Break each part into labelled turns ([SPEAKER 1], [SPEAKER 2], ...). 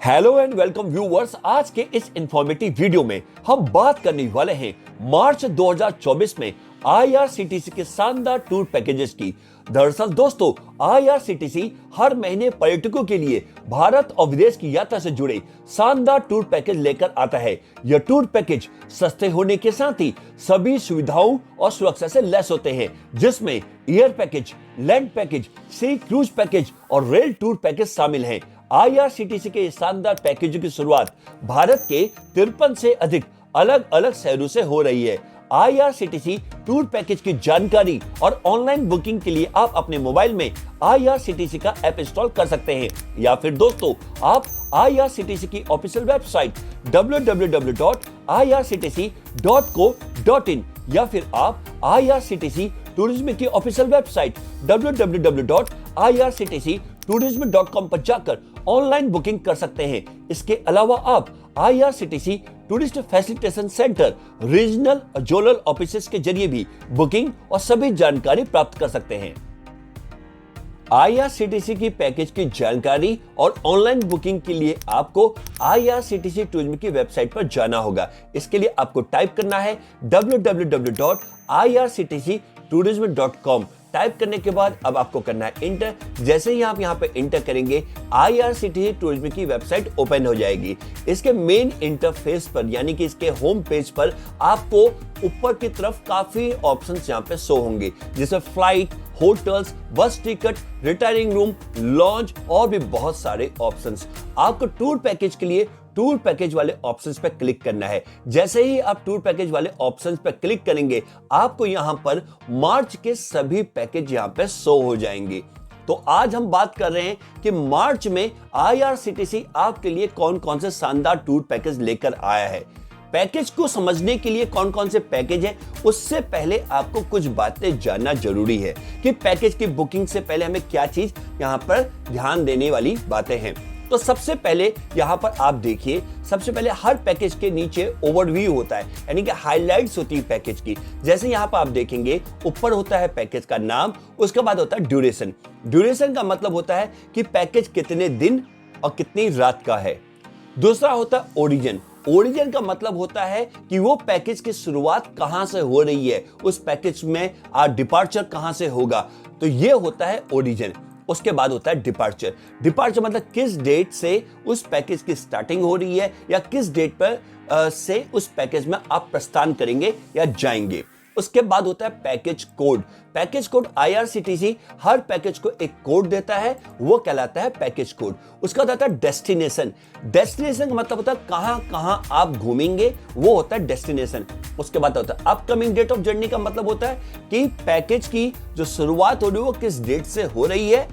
[SPEAKER 1] Hello and welcome viewers. आज के इस इंफॉर्मेटिव वीडियो में हम बात करने वाले हैं मार्च 2024 में आईआरसीटीसी के शानदार टूर पैकेजेस की। दरअसल दोस्तों, आईआरसीटीसी हर महीने पर्यटकों के लिए भारत और विदेश की यात्रा से जुड़े शानदार टूर पैकेज लेकर आता है। यह टूर पैकेज सस्ते होने के साथ ही सभी सुविधाओं और सुरक्षा से लैस होते हैं, जिसमें एयर पैकेज, लैंड पैकेज, सी क्रूज पैकेज और रेल टूर पैकेज शामिल हैं। आईआरसीटीसी के शानदार पैकेजों की शुरुआत भारत के 53 से अधिक अलग अलग शहरों से हो रही है। आईआरसीटीसी टूर पैकेज की जानकारी और ऑनलाइन बुकिंग के लिए आप अपने मोबाइल में आईआरसीटीसी का ऐप इंस्टॉल कर सकते हैं, या फिर दोस्तों आप आईआरसीटीसी की ऑफिशियल वेबसाइट www.irctc.co.in या फिर आप आईआरसीटीसी टूरिज्म की ऑफिशियल वेबसाइट www.irctctourism.com पर जाकर ऑनलाइन बुकिंग कर सकते हैं। इसके अलावा आप IRCTC tourist facilitation centre, regional और जोनल ऑफिसेस के जरिए भी बुकिंग और सभी जानकारी प्राप्त कर सकते हैं। आईआरसीटीसी की पैकेज की जानकारी और ऑनलाइन बुकिंग के लिए आपको आईआरसीटीसी टूरिज्म की वेबसाइट पर जाना होगा। इसके लिए आपको टाइप करना है www.irctctourism.com। टाइप करने के बाद अब आपको करना है इंटर। जैसे ही आप यहाँ पे इंटर करेंगे, आईआरसीटीसी टूरिज्म की वेबसाइट ओपन हो जाएगी। इसके मेन इंटरफेस पर यानी कि इसके होम पेज पर आपको ऊपर की तरफ काफी ऑप्शंस यहाँ पे शो होंगे, जैसे फ्लाइट, होटल्स, बस टिकट, रिटायरिंग रूम, लॉन्ज और भी बहुत सारे ऑप्शंस। आपको टूर पैकेज के लिए टूर पैकेज वाले ऑप्शंस पर क्लिक करना है। जैसे ही आप टूर पैकेज वाले ऑप्शंस पर क्लिक करेंगे, आपको यहां पर मार्च के सभी पैकेज यहां पे शो हो जाएंगे। तो आज हम बात कर रहे हैं कि मार्च में आईआरसीटीसी आपके लिए कौन कौन से शानदार टूर पैकेज लेकर आया है। पैकेज को समझने के लिए कौन कौन से पैकेज है, उससे पहले आपको कुछ बातें जानना जरूरी है कि पैकेज की बुकिंग से पहले हमें क्या चीज यहां पर ध्यान देने वाली बातें हैं। तो सबसे पहले यहां पर आप देखिए, सबसे पहले हर पैकेज के नीचे ओवरव्यू होता है, यानी कि हाइलाइट्स होती है पैकेज की। जैसे यहां पर आप देखेंगे, ऊपर होता है पैकेज का नाम, उसके बाद होता है ड्यूरेशन। ड्यूरेशन का मतलब होता है कि पैकेज कितने दिन और कितनी रात का है। दूसरा होता है ओरिजिन। ओरिजिन का मतलब होता है कि वो पैकेज की शुरुआत कहां से हो रही है, उस पैकेज में डिपार्चर कहां से होगा, तो ये होता है ओरिजिन। उसके बाद होता है डिपार्चर। डिपार्चर मतलब किस डेट से उस पैकेज की स्टार्टिंग हो रही है या किस डेट पर से उस पैकेज में आप प्रस्थान करेंगे या जाएंगे। उसके बाद होता है package code. Package code IRCTC हर पैकेज को एक कोड देता है, वो कहलाता है पैकेज कोड। उसका होता है डेस्टिनेशन। डेस्टिनेशन का मतलब होता है कहां कहां आप घूमेंगे, वो होता है डेस्टिनेशन। उसके बाद होता है अपकमिंग डेट ऑफ जर्नी का मतलब होता है कि पैकेज की जो शुरुआत हो रही है वो किस डेट से हो रही है।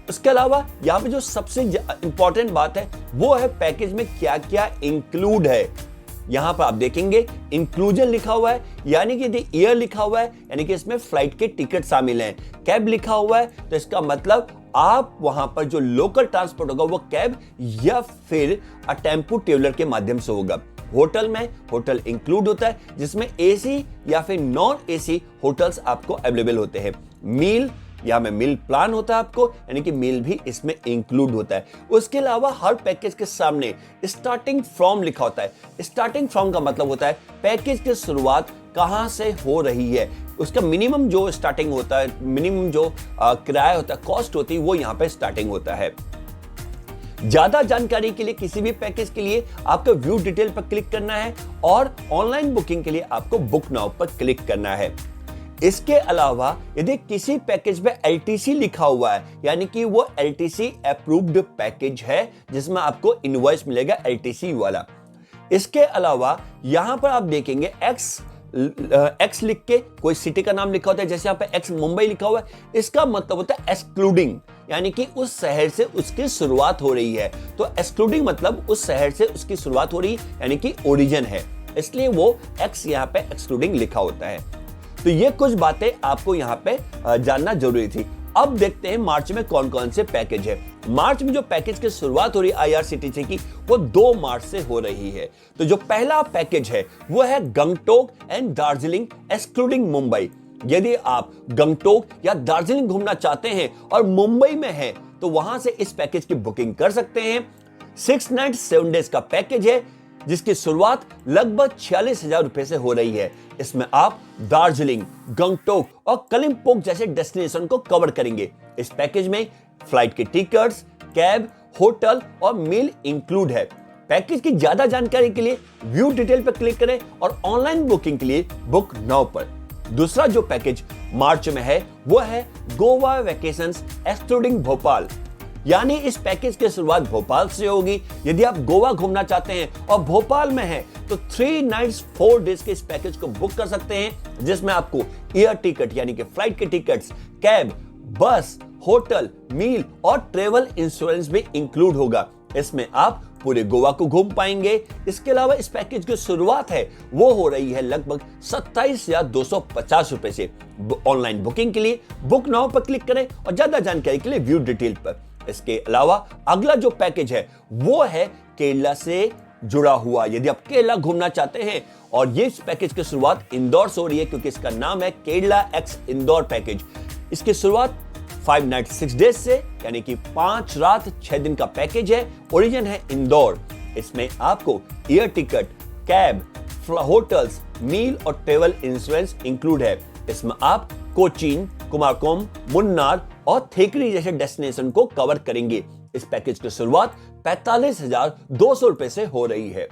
[SPEAKER 1] उसके अलावा यहाँ पे जो सबसे इंपॉर्टेंट बात है वो है पैकेज में क्या क्या इंक्लूड है। यहां पर आप देखेंगे इंक्लूजन लिखा हुआ है, यानी कि यदि एयर लिखा हुआ है यानी कि इसमें फ्लाइट के टिकट शामिल हैं। कैब लिखा हुआ है तो इसका मतलब आप वहां पर जो लोकल ट्रांसपोर्ट होगा वो कैब या फिर टेम्पो ट्रेवलर के माध्यम से होगा। होटल में होटल इंक्लूड होता है, जिसमें एसी या फिर नॉन एसी होटल्स आपको अवेलेबल होते हैं। मील या में मील प्लान होता है आपको, यानी कि मील भी इसमें इंक्लूड होता है। उसके अलावा हर पैकेज के सामने स्टार्टिंग फ्रॉम लिखा होता है। स्टार्टिंग फ्रॉम का मतलब होता है पैकेज की शुरुआत कहां से हो रही है, उसका मिनिमम जो स्टार्टिंग होता है, मिनिमम जो किराया होता है, कॉस्ट होती है, वो यहाँ पे स्टार्टिंग होता है। ज्यादा जानकारी के लिए किसी भी पैकेज के लिए आपको व्यू डिटेल पर क्लिक करना है और ऑनलाइन बुकिंग के लिए आपको बुक नाउ पर क्लिक करना है। इसके अलावा यदि किसी पैकेज में एलटीसी लिखा हुआ है, यानी कि वो एलटीसी अप्रूव्ड पैकेज है, जिसमें आपको इनवॉइस मिलेगा एलटीसी वाला। इसके अलावा यहां पर आप देखेंगे एक्स लिख के कोई सिटी का नाम लिखा होता है, जैसे यहां पे एक्स मुंबई लिखा हुआ है, इसका मतलब होता है एक्सक्लूडिंग, यानी कि उस शहर से उसकी शुरुआत हो रही है। तो एक्सक्लूडिंग मतलब उस शहर से उसकी शुरुआत हो रही है, यानी कि ओरिजिन है, इसलिए वो एक्स यहां पे एक्सक्लूडिंग लिखा होता है। तो ये कुछ बातें आपको यहाँ पे जानना जरूरी थी। अब देखते हैं मार्च में कौन कौन से पैकेज है। मार्च में जो पैकेज की शुरुआत हो रही है आईआरसीटीसी की, वो 2 मार्च से हो रही है। तो जो पहला पैकेज है वो है गंगटोक एंड दार्जिलिंग एक्सक्लूडिंग मुंबई। यदि आप गंगटोक या दार्जिलिंग घूमना चाहते हैं और मुंबई में हैं, तो वहां से इस पैकेज की बुकिंग कर सकते हैं। 6 नाइट 7 डेज का पैकेज है जिसकी शुरुआत लगभग 46,000 रुपए से हो रही है। इसमें आप दार्जिलिंग, गंगटोक और कलिम्पोंग जैसे डेस्टिनेशन को कवर करेंगे। इस पैकेज में फ्लाइट के टिकट्स, कैब, होटल और मील इंक्लूड है। पैकेज की ज्यादा जानकारी के लिए व्यू डिटेल पर क्लिक करें और ऑनलाइन बुकिंग के लिए बुक नाउ पर। दूसरा जो पैकेज मार्च में है वो है गोवा वैकेशंस एक्सक्लूडिंग भोपाल, यानी इस पैकेज की शुरुआत भोपाल से होगी। यदि आप गोवा घूमना चाहते हैं और भोपाल में हैं तो 3 नाइट्स 4 डेज के इस पैकेज को बुक कर सकते हैं, जिसमें आपको एयर टिकट यानी कि फ्लाइट के टिकट्स, कैब, बस, होटल, मील और ट्रेवल इंश्योरेंस भी इंक्लूड होगा। इसमें आप पूरे गोवा को घूम पाएंगे। इसके अलावा इस पैकेज की शुरुआत है वो हो रही है लगभग 27,250 रुपए से। ऑनलाइन बुकिंग के लिए बुक नाउ पर क्लिक करें और ज्यादा जानकारी के लिए व्यू डिटेल पर। इसके अलावा अगला जो पैकेज है वो है केरला से जुड़ा हुआ। यदि आप केरला घूमना चाहते हैं और ये पैकेज की शुरुआत इंदौर से हो रही है क्योंकि इसका नाम है केरला एक्स इंदौर पैकेज। इसकी शुरुआत 5 नाइट 6 डेज से यानी कि 5 रात 6 दिन का पैकेज है। ओरिजिन है इंदौर। इसमें आपको एयर टिकट, कैब, होटल्स, मील और ट्रेवल इंश्योरेंस इंक्लूड है। इसमें आप कोचीन, कुमारकोम, मुन्नार और थेकरी जैसे डेस्टिनेशन को कवर करेंगे। इस पैकेज की शुरुआत 45,200 रुपए से हो रही है।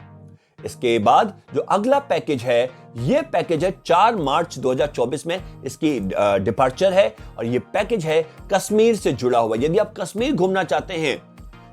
[SPEAKER 1] इसके बाद जो अगला पैकेज है ये पैकेज है 4 मार्च 2024 में इसकी डिपार्चर है और ये पैकेज है कश्मीर से जुड़ा हुआ। यदि आप कश्मीर घूमना चाहते हैं,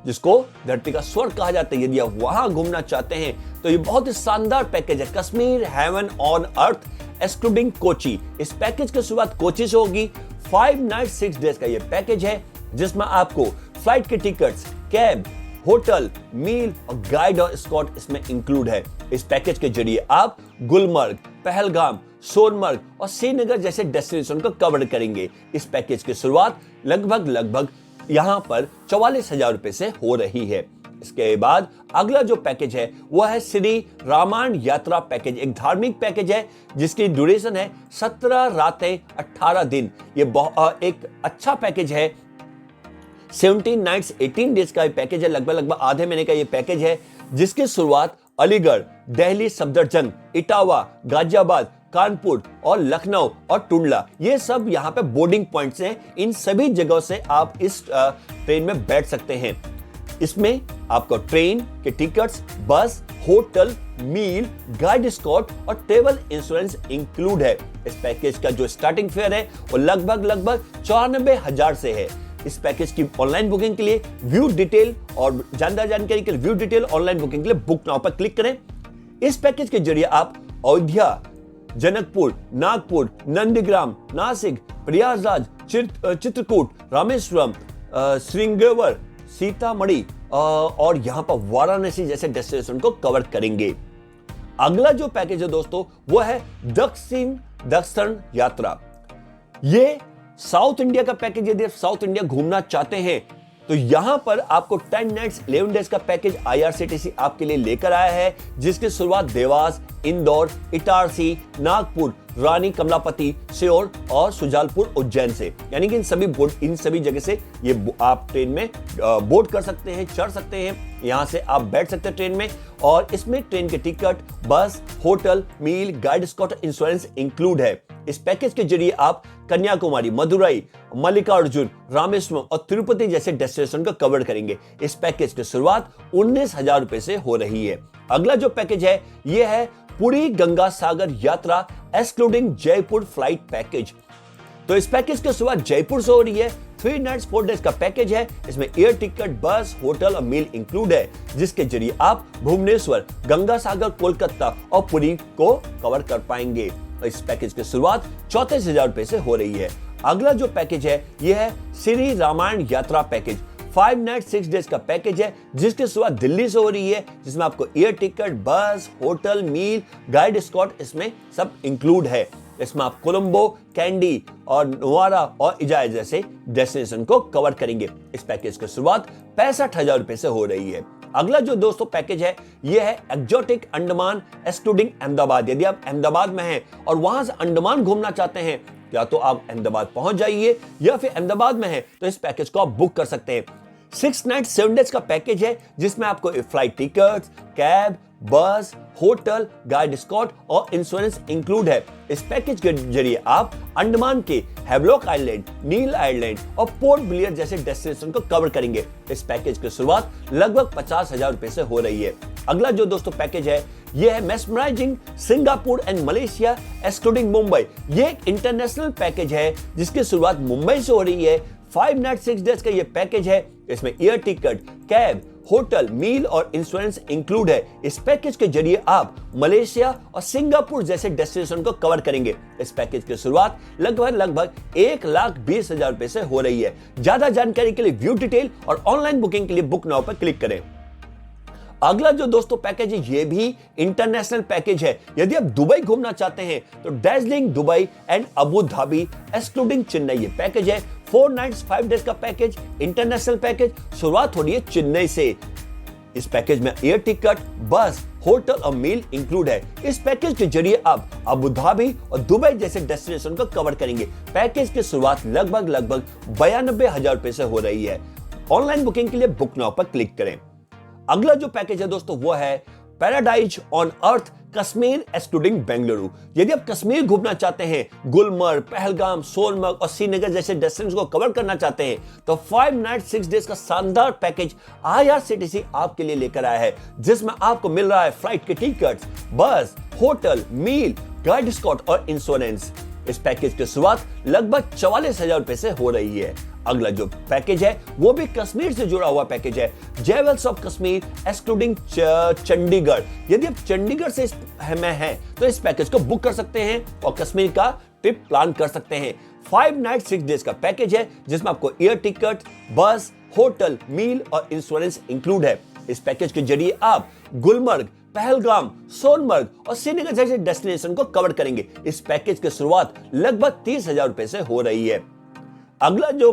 [SPEAKER 1] जिसको धरती का स्वर्ग कहा जाता है, यदि आप वहां घूमना चाहते हैं तो ये बहुत ही शानदार पैकेज है, Kashmir heaven on earth excluding Kochi. इस पैकेज की शुरुआत कोची से होगी। 5 नाइट 6 डेज का ये पैकेज है जिसमें आपको फ्लाइट के टिकट्स, कैब, होटल, मील और गाइड और स्कॉट इसमें इंक्लूड है। इस पैकेज के जरिए आप गुलमर्ग, पहलगाम, सोनमर्ग और श्रीनगर जैसे डेस्टिनेशन को कवर करेंगे। इस पैकेज की शुरुआत लगभग यहां पर 44,000 रुपए से हो रही है। इसके बाद अगला जो पैकेज है वह है श्री रामायण यात्रा पैकेज। एक धार्मिक पैकेज है जिसकी ड्यूरेशन है 17 रातें 18 दिन। ये एक अच्छा पैकेज है। 17 नाइट्स 18 डेज का पैकेज है। लगभग आधे महीने का ये पैकेज है जिसकी शुरुआत अलीगढ़, दिल्ली सफदरजंग, इटावा, गाजियाबाद, कानपुर और लखनऊ और टुंडला, ये सब यहाँ पे बोर्डिंग पॉइंट्स हैं। इन सभी जगहों से आप इस ट्रेन में बैठ सकते हैं। इसमें आपको ट्रेन के टिकट्स, बस, होटल, मील, गाइड स्कॉट और ट्रेवल इंश्योरेंस इंक्लूड है। इस पैकेज का जो स्टार्टिंग फेयर है वो लगभग 94,000 से है। इस पैकेज की ऑनलाइन बुकिंग के लिए व्यू डिटेल और ज्यादा जानकारी के लिए व्यू डिटेल ऑनलाइन बुकिंग के लिए बुक नाउ पर क्लिक करें। इस पैकेज के जरिए आप अयोध्या, जनकपुर, नागपुर, नंदीग्राम, नासिक, प्रयागराज, चित्रकूट, रामेश्वरम, श्रृंगेवर, सीतामढ़ी और यहां पर वाराणसी जैसे डेस्टिनेशन को कवर करेंगे। अगला जो पैकेज है दोस्तों वो है दक्षिण यात्रा। ये साउथ इंडिया का पैकेज। यदि आप साउथ इंडिया घूमना चाहते हैं तो यहां पर आपको 10 नाइट्स 11 डेज का पैकेज IRCTC आपके लिए लेकर आया है, जिसकी शुरुआत देवास, इंदौर, इटारसी, नागपुर, रानी कमलापति, सीहोर और सुजालपुर, उज्जैन से। यानी कि इन सभी जगह से ये आप ट्रेन में बोर्ड कर सकते हैं, चढ़ सकते हैं। यहां से आप बैठ सकते हैं ट्रेन में और इसमें ट्रेन के टिकट, बस, होटल, मील, गाइड स्कॉट इंश्योरेंस इंक्लूड है। इस पैकेज के जरिए आप कन्याकुमारी, मदुरई, मल्लिकार्जुन, रामेश्वरम और तिरुपति जैसे डेस्टिनेशन को कवर करेंगे। इस पैकेज की शुरुआत 19,000 रुपए से हो रही है। अगला जो पैकेज है यह है पुरी गंगा सागर यात्रा एक्सक्लूडिंग जयपुर फ्लाइट पैकेज। तो इस पैकेज की शुरुआत जयपुर से हो रही है। 3 नाइट्स 4 डेज का पैकेज है। इसमें एयर टिकट, बस, होटल और मील इंक्लूड है, जिसके जरिए आप भुवनेश्वर, गंगा सागर, कोलकाता और पुरी को कवर कर पाएंगे। इस पैकेज की शुरुआत 34,000 रुपए से हो रही है। अगला जो पैकेज है यह है श्री रामायण यात्रा पैकेज। 5 नाइट 6 डेज का पैकेज है जिसकी शुरुआत दिल्ली से हो रही है, जिसमें आपको एयर टिकट, बस, होटल, मील, गाइड स्कॉट इसमें सब इंक्लूड है। इसमें आप कोलंबो, कैंडी और नोवारा और इजाज जैसे डेस्टिनेशन को कवर करेंगे। इस पैकेज की शुरुआत 65,000 रुपए से हो रही है। अगला जो दोस्तों पैकेज है यह है एक्जोटिक अंडमान एक्सक्लूडिंग अहमदाबाद। यदि आप अहमदाबाद में हैं और वहां से अंडमान घूमना चाहते हैं, या तो आप अहमदाबाद पहुंच जाइए या फिर अहमदाबाद में हैं तो इस पैकेज को आप बुक कर सकते हैं। 6 नाइट 7 डेज का पैकेज है जिसमें आपको फ्लाइट टिकट्स, कैब, बस, होटल, गाइड स्कॉट और इंश्योरेंस इंक्लूड है। इस पैकेज के जरिए आप अंडमान के हैवलॉक आइलैंड, नील आइलैंड और पोर्ट ब्लेयर जैसे डेस्टिनेशन को कवर करेंगे। इस पैकेज की शुरुआत लगभग 50,000 रुपए से हो रही है। अगला जो दोस्तों पैकेज है यह है mesmerising Singapore and Malaysia excluding Mumbai. ये एक इंटरनेशनल पैकेज है जिसकी शुरुआत मुंबई से हो रही है। 5 नाइट 6 डेज का ये पैकेज है। इसमें एयर टिकट, कैब, होटल, मील और इंश्योरेंस इंक्लूड है। इस पैकेज के जरिए आप मलेशिया और सिंगापुर जैसे डेस्टिनेशन को कवर करेंगे। इस पैकेज की शुरुआत लगभग 1,20,000 रुपए से हो रही है। ज्यादा जानकारी के लिए व्यू डिटेल और ऑनलाइन बुकिंग के लिए बुक नाउ पर क्लिक करें। अगला जो दोस्तों पैकेज है ये भी इंटरनेशनल पैकेज है। यदि आप दुबई घूमना चाहते हैं तो Darjeeling Dubai and Abu Dhabi excluding Chennai ये पैकेज है। 4 नाइट्स 5 डेज का पैकेज, इंटरनेशनल पैकेज। शुरुआत हो रही है चेन्नई से। इस पैकेज में एयर टिकट, बस, होटल और मील इंक्लूड है। इस पैकेज के जरिए आप अबू धाबी और दुबई जैसे डेस्टिनेशन को कवर करेंगे। पैकेज की शुरुआत लगभग 92,000 रुपए से हो रही है। ऑनलाइन बुकिंग के लिए बुक नाउ पर क्लिक करें। अगला जो पैकेज है दोस्तों वो है paradise on earth Kashmir excluding Bengaluru. यदि आप कश्मीर घूमना चाहते हैं, गुलमर्ग, पहलगाम, सोनमर्ग और श्रीनगर जैसे डेस्टिनेशन को कवर करना चाहते हैं तो 5 नाइट 6 डेज का शानदार पैकेज IRCTC आपके लिए लेकर आया है, जिसमें आपको मिल रहा है फ्लाइट के टिकट्स, बस, होटल, मील, गाइड स्कॉट और इंश्योरेंस। इस पैकेज की शुरुआत लगभग 44,000 रुपए से हो रही है। अगला जो पैकेज है वो भी कश्मीर से जुड़ा हुआ पैकेज है, jewels of Kashmir excluding Chandigarh. यदि आप चंडीगढ़ से में हैं तो इस पैकेज को बुक कर सकते हैं और कश्मीर का ट्रिप प्लान कर सकते हैं। 5 नाइट 6 डेज का पैकेज है जिसमें आपको एयर टिकट, बस, होटल, मील और इंश्योरेंस इंक्लूड है। इस पैकेज के जरिए आप गुलमर्ग, पहलगाम, सोनमर्ग और श्रीनगर जैसे डेस्टिनेशन को कवर करेंगे। इस पैकेज की शुरुआत लगभग 30,000 रुपए से हो रही है। अगला जो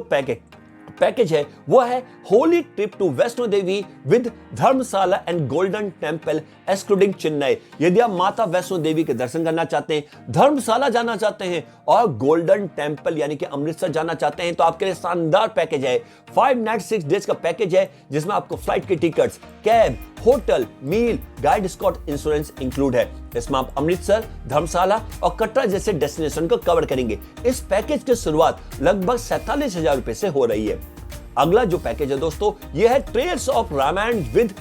[SPEAKER 1] पैकेज है वो है holy trip to Vaishno Devi with Dharamshala and Golden Temple excluding Chennai. यदि आप माता वैष्णो देवी के दर्शन करना चाहते हैं, धर्मशाला जाना चाहते हैं और गोल्डन टेम्पल यानी कि अमृतसर जाना चाहते हैं तो आपके लिए शानदार पैकेज है। 5 नाइट 6 डेज का पैकेज है जिसमें आपको फ्लाइट के टिकट्स, कैब, होटल, मील, गाइड स्कॉट, इंश्योरेंस इंक्लूड है। इसमें आप अमृतसर, धर्मशाला और कटरा जैसे डेस्टिनेशन को कवर करेंगे। इस पैकेज की शुरुआत लगभग 47,000 रुपए से हो रही है। अगला जो पैकेज है दोस्तों ये है trails of Ramayana with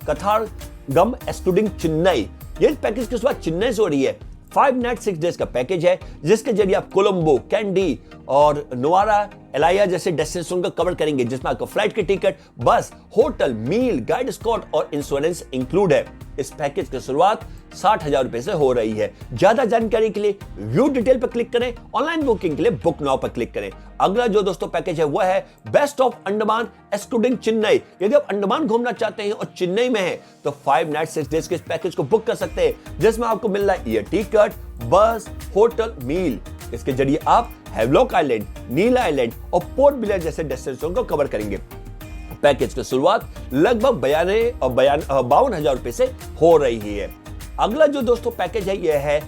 [SPEAKER 1] Kataragama excluding Chennai. ये पैकेज की शुरुआत चेन्नई से हो रही है। 5 नाइट 6 डेज का पैकेज है जिसके जरिए आप कोलंबो, कैंडी और नोवारा एलाया जैसे डेस्टिनेशन को कवर करेंगे, जिसमें आपको फ्लाइट की टिकट, बस, होटल, मील, गाइड स्कॉट और इंश्योरेंस इंक्लूड है। इस पैकेज की शुरुआत 60,000 रुपए से हो रही है। ज्यादा जानकारी के लिए व्यू डिटेल पर क्लिक करें, ऑनलाइन बुकिंग के लिए बुक नाउ पर क्लिक करें। अगला जो दोस्तों पैकेज है वो है best of Andaman excluding Chennai. यदि आप अंडमान घूमना चाहते हैं और चेन्नई में है तो 5 नाइट 6 डेज के इस पैकेज को बुक कर सकते हैं, जिसमें आपको मिल रहा है एयर टिकट, बस, होटल, मील। इसके जरिए आप हैवलॉक आइलैंड, नील आइलैंड और पोर्ट ब्लेयर जैसे डेस्टिनेशन को कवर करेंगे। पैकेज की शुरुआत लगभग 52,000 रुपए से हो रही है। अगला जो दोस्तों पैकेज है यह है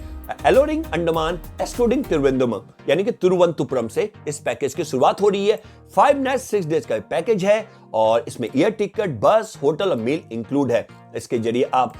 [SPEAKER 1] एलोरिंग अंडमान एक्सक्लूडिंग तिरुवनंतपुरम यानी कि तिरुवनंतपुरम से इस पैकेज की शुरुआत हो रही है। 5 नाइट 6 डेज का पैकेज है और इसमें एयर टिकट, बस, होटल और मील इंक्लूड है। इसके जरिए आप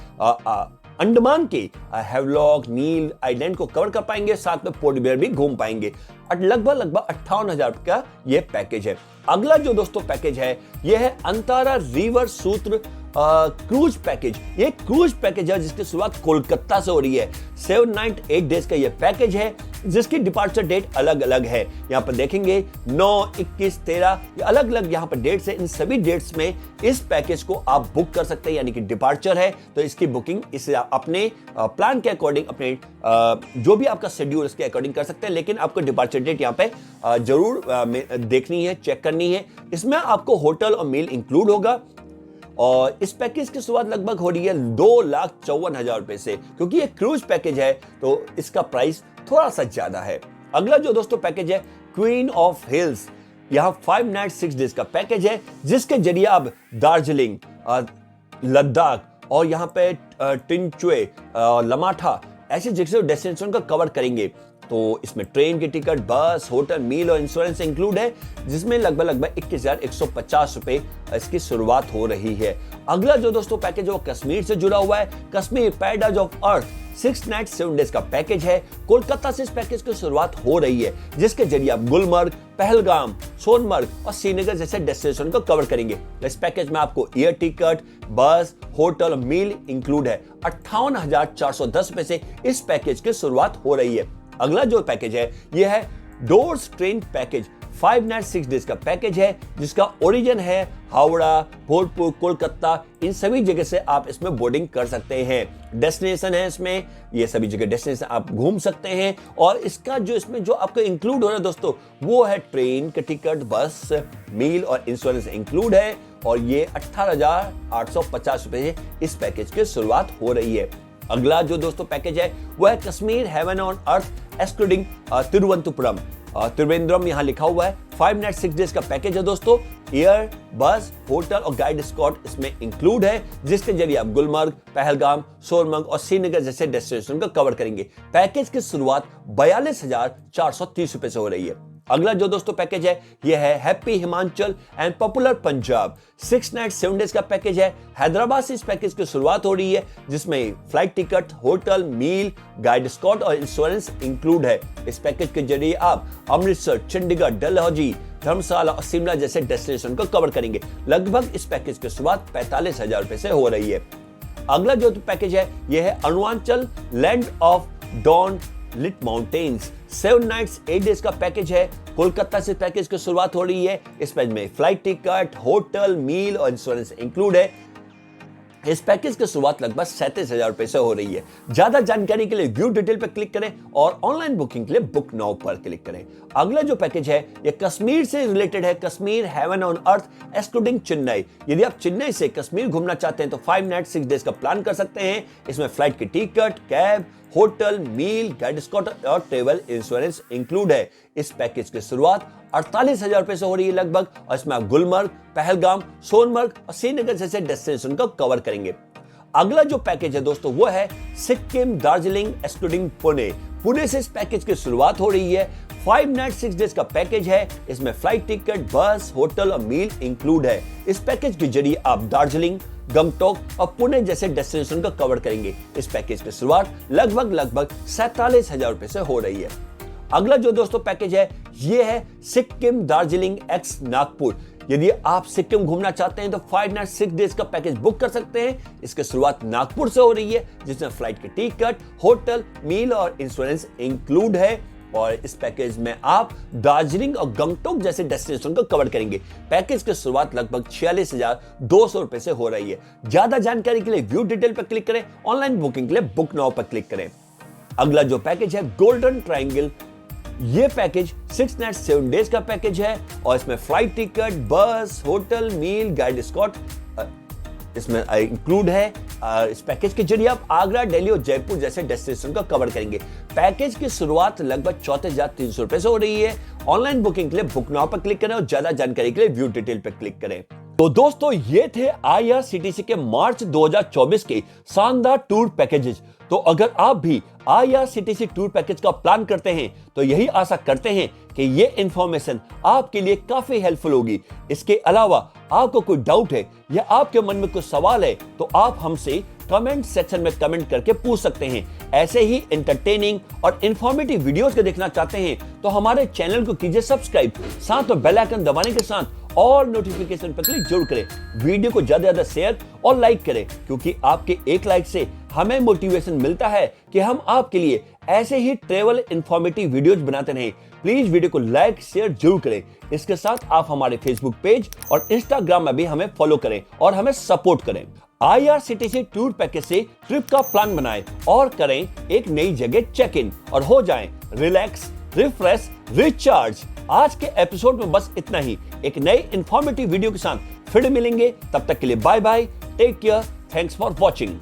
[SPEAKER 1] अंडमान के हैवलॉक, नील आइलैंड को कवर कर पाएंगे, साथ में पोर्ट ब्लेयर भी घूम पाएंगे। लगभग 58,000 का यह पैकेज है। अगला जो दोस्तों पैकेज है यह है अंतारा रिवर सूत्र क्रूज पैकेज। ये क्रूज पैकेज है जिसकी शुरुआत कोलकाता से हो रही है। 7 नाइट 8 डेज का यह पैकेज है जिसकी डिपार्चर डेट अलग अलग है। यहाँ पर देखेंगे 9, 21, 13 ये अलग अलग यहाँ पर डेट्स है। इन सभी डेट्स में इस पैकेज को आप बुक कर सकते हैं, यानी कि डिपार्चर है तो इसकी बुकिंग इसे अपने प्लान के अकॉर्डिंग, अपने जो भी आपका शेड्यूल इसके अकॉर्डिंग कर सकते हैं, लेकिन आपको डिपार्चर डेट यहाँ पे जरूर देखनी है, चेक करनी है। इसमें आपको होटल और मील इंक्लूड होगा और इस पैकेज की शुरुआत लगभग हो रही है 2,54,000 रुपए से। क्योंकि ये क्रूज पैकेज है तो इसका प्राइस थोड़ा सा ज्यादा है। अगला जो दोस्तों पैकेज है क्वीन ऑफ हिल्स। यहाँ 5 नाइट 6 डेज का पैकेज है जिसके जरिए आप दार्जिलिंग, लद्दाख और यहाँ पे टिनचुए, लमाठा ऐसी जगह डेस्टिनेशन को कवर करेंगे। तो इसमें ट्रेन की टिकट, बस, होटल, मील और इंश्योरेंस इंक्लूड है, जिसमें लगभग 21,150 रुपए इसकी शुरुआत हो रही है। अगला जो दोस्तों पैकेज है वो कश्मीर से जुड़ा हुआ है। Kashmir paradise of earth 6 night 7 days का पैकेज है। कोलकाता से इस पैकेज की शुरुआत हो रही है, जिसके जरिए आप गुलमर्ग, पहलगाम, सोनमर्ग और श्रीनगर जैसे डेस्टिनेशन को कवर करेंगे। इस पैकेज में आपको एयर टिकट, बस, होटल, मील इंक्लूड है। 58,410 रुपए से इस पैकेज की शुरुआत हो रही है। अगला जो पैकेज है यह है doors train package. 5 night 6 days का पैकेज है, जिसका ओरिजिन है हावड़ा, भोजपुर, कोलकाता, इन सभी जगह से आप इसमें बोर्डिंग कर सकते हैं। डेस्टिनेशन है इसमें, ये सभी जगह डेस्टिनेशन आप घूम सकते हैं। और इसका जो इसमें जो आपको इंक्लूड हो रहा है दोस्तों, वो है ट्रेन का टिकट, बस, मील और इंश्योरेंस इंक्लूड है। और ये 18,850 रुपए से इस पैकेज की शुरुआत हो रही है। अगला जो दोस्तों पैकेज है वो है Kashmir heaven on earth excluding Thiruvananthapuram. Trivandrum यहाँ लिखा हुआ है। 5 नाइट 6 डेज का पैकेज है दोस्तों। एयर, बस, होटल और गाइड स्कॉट इसमें इंक्लूड है, जिसके जरिए आप गुलमर्ग, पहलगाम, सोनमर्ग और श्रीनगर जैसे डेस्टिनेशन को कवर करेंगे। पैकेज की शुरुआत 42,430 रुपए से हो रही है। अगला जो दोस्तों पैकेज है यह है happy Himachal and popular Punjab. 6 night 7 days का पैकेज है। हैदराबाद से इस पैकेज की शुरुआत हो रही है, जिसमें फ्लाइट टिकट, होटल, मील, गाइड स्कॉट और इंश्योरेंस इंक्लूड है। इस पैकेज के जरिए आप अमृतसर, चंडीगढ़, डलहौजी, धर्मशाला और शिमला जैसे डेस्टिनेशन को कवर करेंगे। लगभग इस पैकेज की शुरुआत 45,000 रुपए से हो रही है। अगला जो पैकेज है यह है Arunachal land of dawn lit mountains. 7 nights 8 days का पैकेज है। कोलकाता से पैकेज की शुरुआत हो रही है। इस पैकेज में फ्लाइट टिकट, होटल, मील और इंश्योरेंस इंक्लूड है। इस पैकेज की शुरुआत लगभग 37,000 रुपए से हो रही है। ज्यादा जानकारी के लिए व्यू डिटेल पर क्लिक करें और ऑनलाइन बुकिंग के लिए बुक नाउ पर क्लिक करें। अगला जो पैकेज है यह कश्मीर से रिलेटेड है। Kashmir heaven on earth excluding Chennai. यदि आप चेन्नई से कश्मीर घूमना चाहते हैं तो 5 नाइट 6 डेज का प्लान कर सकते हैं। इसमें फ्लाइट की टिकट, कैब, होटल, मील, गाइड स्कॉट और ट्रेवल इंश्योरेंस इंक्लूड है। इस पैकेज की शुरुआत 48,000 रुपए से हो रही है लगभग। और इसमें आप गुलमर्ग, पहलगाम, सोनमर्ग और श्रीनगर जैसे डेस्टिनेशन को कवर करेंगे। अगला जो पैकेज है दोस्तों वो है सिक्किम दार्जिलिंग एक्सक्लूडिंग पुणे। पुणे से इस पैकेज की शुरुआत हो रही है। 5 नाइट 6 डेज का पैकेज है। इसमें फ्लाइट टिकट, बस, होटल और मील इंक्लूड है। इस पैकेज के जरिए आप दार्जिलिंग, गंगटोक और पुणे जैसे डेस्टिनेशन को कवर करेंगे। इस पैकेज की शुरुआत लगभग 47,000 रुपए से हो रही है। अगला जो दोस्तों पैकेज है ये है सिक्किम दार्जिलिंग एक्स नागपुर। यदि आप सिक्किम घूमना चाहते हैं तो 5 नाइट 6 डेज का पैकेज बुक कर सकते हैं। इसकी शुरुआत नागपुर से हो रही है, जिसमें फ्लाइट की टिकट, होटल, मील और इंश्योरेंस इंक्लूड है। और इस पैकेज में आप दार्जिलिंग और गंगटोक जैसे डेस्टिनेशन को कवर करेंगे। पैकेज की शुरुआत लगभग 46,200 रुपए से हो रही है। ज्यादा जानकारी के लिए व्यू डिटेल पर क्लिक करें, ऑनलाइन बुकिंग के लिए बुक नाउ पर क्लिक करें। अगला जो पैकेज है गोल्डन ट्रायंगल। ये पैकेज 6 नाइट 7 डेज का पैकेज है और इसमें फ्लाइट टिकट, बस, होटल, मील, गाइड स्कॉट इसमें इंक्लूड है। इस पैकेज के जरिए आप आगरा, दिल्ली और जयपुर जैसे डेस्टिनेशन को कवर करेंगे। पैकेज की शुरुआत लगभग 34,300 रुपए से हो रही है। ऑनलाइन बुकिंग के लिए बुक नाउ पर क्लिक करें और ज्यादा जानकारी के लिए व्यू डिटेल पर क्लिक करें। तो दोस्तों ये थे IRCTC के मार्च 2024 के शानदार टूर पैकेजेस। तो अगर आप भी IRCTC टूर पैकेज का प्लान करते हैं तो यही आशा करते हैं कि ये इंफॉर्मेशन आपके लिए काफी हेल्पफुल होगी। इसके अलावा आपको कोई डाउट है या आपके मन में कोई सवाल है तो आप हमसे कमेंट सेक्शन में कमेंट करके पूछ सकते हैं। ऐसे ही एंटरटेनिंग और इंफॉर्मेटिव वीडियोस को देखना चाहते हैं तो हमारे चैनल को कीजिए सब्सक्राइब, साथ में बेल आइकन दबाने के साथ और नोटिफिकेशन पर क्लिक जरूर करें। वीडियो को ज्यादा से ज्यादा शेयर और लाइक करें, क्योंकि आपके एक लाइक से हमें मोटिवेशन मिलता है कि हम आपके लिए ऐसे ही ट्रेवल इंफॉर्मेटिव वीडियोस बनाते रहें। प्लीज वीडियो को लाइक शेयर जरूर करें। इसके साथ आप हमारे फेसबुक पेज और इंस्टाग्राम में भी हमें फॉलो करें और हमें सपोर्ट करें। IRCTC टूर पैकेज से ट्रिप का प्लान बनाएं और करें एक नई जगह चेक इन और हो जाएं रिलैक्स, रिफ्रेश, रिचार्ज। आज के एपिसोड में बस इतना ही। एक नई इंफॉर्मेटिव वीडियो के साथ फिर मिलेंगे। तब तक के लिए bye bye, take care, thanks for watching.